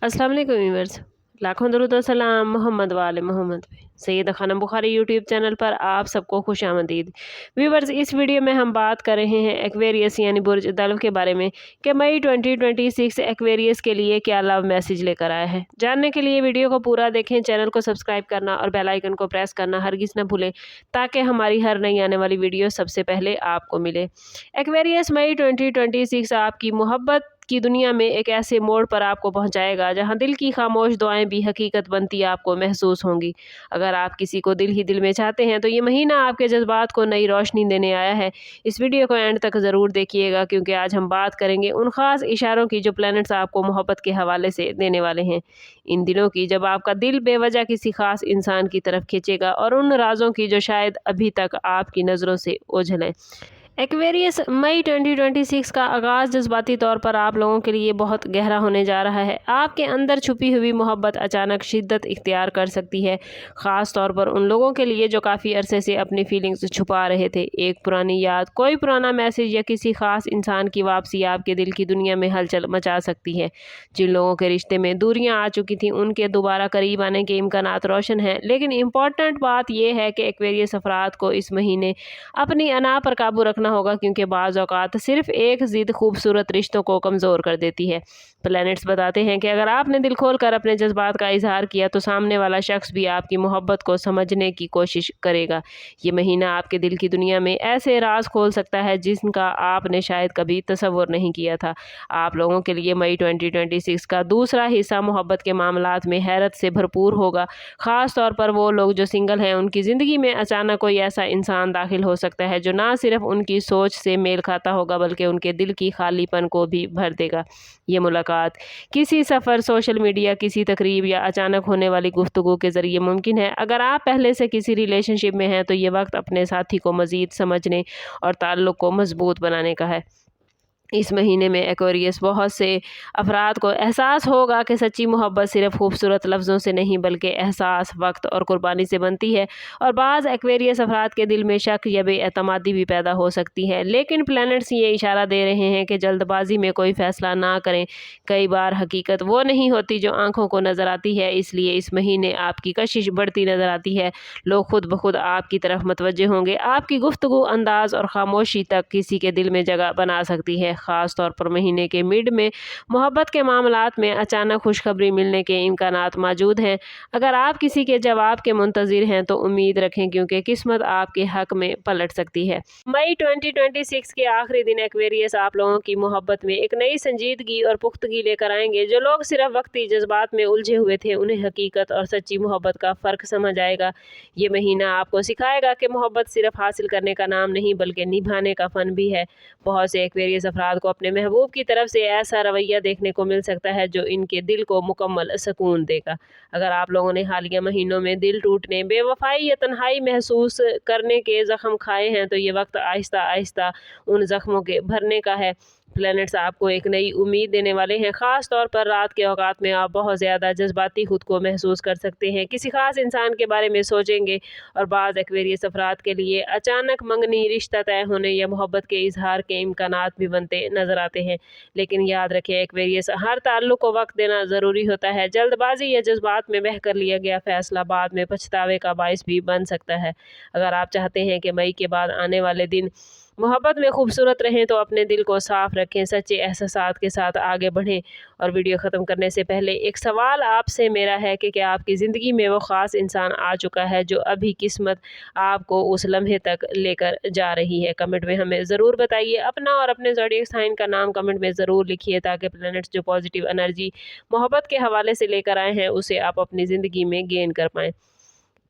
अस्सलाम वालेकुम व्यूअर्स, लाखों दरूद और सलाम मोहम्मद वाले मोहम्मद पे। सैयद खानम बुखारी यूट्यूब चैनल पर आप सबको खुश आमदीद। व्यूअर्स, इस वीडियो में हम बात कर रहे हैं एक्वेरियस यानी बुर्ज दल्व के बारे में कि मई 2026 एक्वेरियस के लिए क्या लव मैसेज लेकर आया है। जानने के लिए वीडियो को पूरा देखें, चैनल को सब्सक्राइब करना और बेल आइकन को प्रेस करना हरगिज़ न भूलें ताकि हमारी हर नई आने वाली वीडियो सबसे पहले आपको मिले। एक्वेरियस मई 2026 आपकी मोहब्बत की दुनिया में एक ऐसे मोड़ पर आपको पहुंचाएगा जहां दिल की खामोश दुआएं भी हकीकत बनती आपको महसूस होंगी। अगर आप किसी को दिल ही दिल में चाहते हैं तो ये महीना आपके जज्बात को नई रोशनी देने आया है। इस वीडियो को एंड तक ज़रूर देखिएगा क्योंकि आज हम बात करेंगे उन ख़ास इशारों की जो प्लैनेट्स आपको मोहब्बत के हवाले से देने वाले हैं। इन दिनों की जब आपका दिल बेवजह किसी ख़ास इंसान की तरफ खींचेगा और उन राजों की जो शायद अभी तक आपकी नज़रों से ओझल हैं। एक्वेरियस मई 2026 का आगाज़ जज्बाती तौर पर आप लोगों के लिए बहुत गहरा होने जा रहा है। आपके अंदर छुपी हुई मोहब्बत अचानक शिद्दत इख्तियार कर सकती है, ख़ास तौर पर उन लोगों के लिए जो काफ़ी अरसे से अपनी फीलिंग्स छुपा रहे थे। एक पुरानी याद, कोई पुराना मैसेज या किसी ख़ास इंसान की वापसी आपके दिल की दुनिया में हलचल मचा सकती है। जिन लोगों के रिश्ते में दूरियां आ चुकी थीं उनके दोबारा करीब आने के इम्कानात रोशन हैं। लेकिन इम्पॉर्टेंट बात यह है कि एक्वेरियस अफराद को इस महीने अपनी अना पर काबू रखना होगा क्योंकि बाज़ औक़ात सिर्फ एक ज़िद खूबसूरत रिश्तों को कमज़ोर कर देती है। प्लैनेट्स बताते हैं कि अगर आपने दिल खोल कर अपने जज्बात का इजहार किया तो सामने वाला शख्स भी आपकी मोहब्बत को समझने की कोशिश करेगा। ये महीना आपके दिल की दुनिया में ऐसे राज खोल सकता है जिनका आपने शायद कभी तसव्वुर नहीं किया था। आप लोगों के लिए मई 2026 का दूसरा हिस्सा मोहब्बत के मामलात में हैरत से भरपूर होगा। ख़ास तौर पर वो लोग जो सिंगल हैं उनकी ज़िंदगी में अचानक कोई ऐसा इंसान दाखिल हो सकता है जो ना सिर्फ उनकी सोच से मेल खाता होगा बल्कि उनके दिल की खालीपन को भी भर देगा। ये मुलाकात किसी सफ़र, सोशल मीडिया, किसी तकरीब या अचानक होने वाली गुफ्तगू के ज़रिए मुमकिन है। अगर आप पहले से किसी रिलेशनशिप में हैं तो ये वक्त अपने साथी को मज़ीद समझने और ताल्लुक़ को मज़बूत बनाने का है। इस महीने में एक्वेरियस बहुत से अफराद को एहसास होगा कि सच्ची मोहब्बत सिर्फ खूबसूरत लफ्ज़ों से नहीं बल्कि एहसास, वक्त और कुर्बानी से बनती है। और बाज़ एक्वेरियस अफराद के दिल में शक या बेएतमादी भी पैदा हो सकती है। लेकिन प्लैनेट्स ये इशारा दे रहे हैं कि जल्दबाजी में कोई फ़ैसला ना करें। कई बार हकीकत वो नहीं होती जो आँखों को नज़र आती है, इसलिए इस महीने आपकी कशिश बढ़ती नज़र आती है। लोग खुद ब खुद आपकी तरफ मुतवज्जे होंगे। आपकी गुफ्तगू, अंदाज़ और खामोशी तक किसी के दिल में जगह बना सकती है। ख़ास तौर पर महीने के मिड में मोहब्बत के मामलात में अचानक खुशखबरी मिलने के इम्कानात मौजूद हैं। अगर आप किसी के जवाब के मुंतज़िर हैं तो उम्मीद रखें क्योंकि किस्मत आपके हक़ में पलट सकती है। मई 2026 के आखिरी दिन एक्वेरियस आप लोगों की मोहब्बत में एक नई संजीदगी और पुख्तगी लेकर आएंगे। जो लोग सिर्फ वक्ती जज्बात में उलझे हुए थे उन्हें हकीकत और सच्ची मोहब्बत का फ़र्क समझ आएगा। ये महीना आपको सिखाएगा कि मोहब्बत सिर्फ हासिल करने का नाम नहीं बल्कि निभाने का फ़न भी है। बहुत से एक्वेरियस अफराद को अपने महबूब की तरफ से ऐसा रवैया देखने को मिल सकता है जो इनके दिल को मुकम्मल सुकून देगा। अगर आप लोगों ने हालिया महीनों में दिल टूटने, बेवफाई या तन्हाई महसूस करने के ज़ख्म खाए हैं तो ये वक्त आहिस्ता आहिस्ता उन ज़ख्मों के भरने का है। प्लैनेट्स आपको एक नई उम्मीद देने वाले हैं। ख़ास तौर पर रात के औकात में आप बहुत ज़्यादा जज्बाती खुद को महसूस कर सकते हैं, किसी ख़ास इंसान के बारे में सोचेंगे। और बाज़ एक्वेरियस अफराद के लिए अचानक मंगनी, रिश्ता तय होने या मोहब्बत के इजहार के इम्कानात भी बनते नज़र आते हैं। लेकिन याद रखें एक्वेरियस, हर ताल्लुक़ को वक्त देना ज़रूरी होता है। जल्दबाजी या जज्बात में बह कर लिया गया फ़ैसला बाद में पछतावे का बाइस भी बन सकता है। अगर आप चाहते हैं कि मई के बाद आने वाले दिन मोहब्बत में खूबसूरत रहें तो अपने दिल को साफ़ रखें, सच्चे एहसासात के साथ आगे बढ़ें। और वीडियो ख़त्म करने से पहले एक सवाल आपसे मेरा है कि क्या आपकी ज़िंदगी में वो ख़ास इंसान आ चुका है जो अभी किस्मत आपको उस लम्हे तक लेकर जा रही है? कमेंट में हमें ज़रूर बताइए। अपना और अपने ज़ोडिएक साइन का नाम कमेंट में ज़रूर लिखिए ताकि प्लैनेट्स जो पॉजिटिव एनर्जी मोहब्बत के हवाले से लेकर आए हैं उसे आप अपनी ज़िंदगी में गेन कर पाएँ।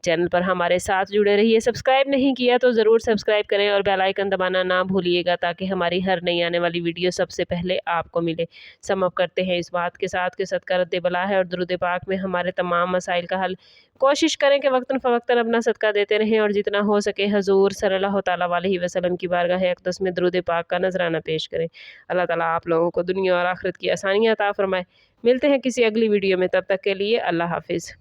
चैनल पर हमारे साथ जुड़े रहिए। सब्सक्राइब नहीं किया तो ज़रूर सब्सक्राइब करें और बेल आइकन दबाना ना भूलिएगा ताकि हमारी हर नई आने वाली वीडियो सबसे पहले आपको मिले। सम अप करते हैं इस बात के साथ कि सदका रद्द बला है और दुरूद पाक में हमारे तमाम मसाइल का हल। कोशिश करें कि वक्तन फ़वक्तन अपना सदका देते रहें और जितना हो सके हजूर सल्लल्लाहु तआला अलैहि वसल्लम की बारगाह अक़दस में दुरूद पाक का नजराना पेश करें। अल्लाह ताला आप लोगों को दुनिया और आखिरत की आसानियाँ अता फरमाए। मिलते हैं किसी अगली वीडियो में, तब तक के लिए अल्लाह हाफिज़।